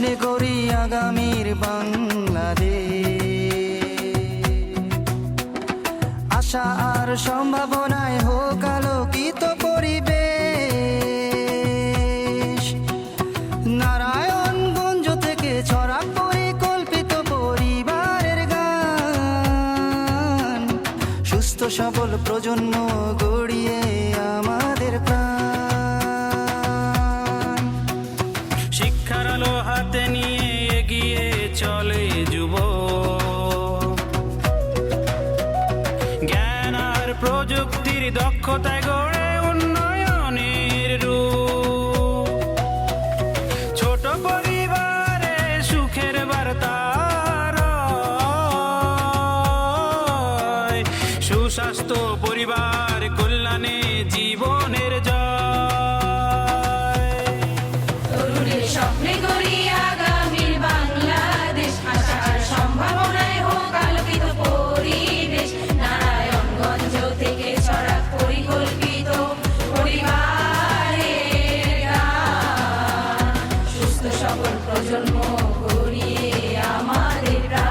স্বপ্নে করি আগামীর বাংলাদেশ। আশা আর সম্ভাবনায় হোক আলোকিত পরিবেশ। নারায়ণগঞ্জ থেকে ছড়া পরিকল্পিত পরিবারের গান, সুস্থ সবল প্রজন্ম গড়িয়ে আমাদের প্রাণ। শিক্ষার আলো হাতে নিয়ে এগিয়ে চলে যুবক, জ্ঞান আর প্রযুক্তির দক্ষতায় গড়ে উন্নয়নের রূপ। ছোট পরিবারে সুখের বার্তা রয়, সুস্বাস্থ্য পরিবার কল্যাণে জীবনের জয়। তরুণের স্বপ্নে গড়ি আগামীর বাংলাদেশ, আশা আর সম্ভাবনায় হোক আলোকিত পরিবেশ। নারায়ণগঞ্জ থেকে ছড়া পরিকল্পিত পরিবারের গান, সুস্থ সবল প্রজন্ম গড়িয়ে আমাদের প্রাণ।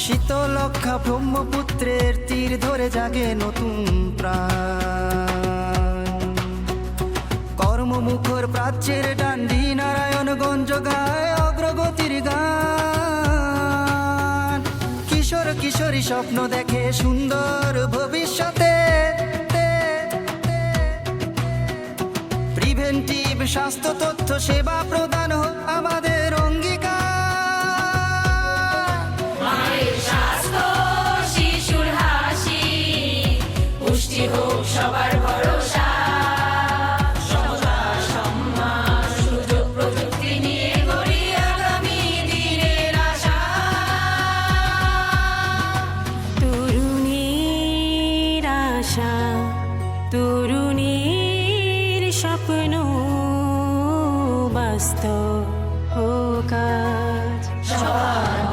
শীতলক্ষা ব্রহ্মপুত্রের তীর ধরে জাগে নতুন প্রাণ। কর্মমুখর প্রাচ্যের ডান্ডি নারায়ণগঞ্জ গায় অগ্রগতির গান। কিশোর কিশোরী স্বপ্ন দেখে সুন্দর ভবিষ্যতে। প্রিভেন্টিভ স্বাস্থ্য তথ্য সেবা প্রদান হোক আমাদের অঙ্গীকার। মায়ের স্বাস্থ্য, শিশুর হাসি, পুষ্টি হোক সবার ভরসা। সমতা, সম্মান, সুযোগ প্রযুক্তি নিয়ে গড়ি আগামী দিনের আশা। তরুণীর আশা, তরুণীর স্বপ্ন বাস্তব হোক আজ। সবার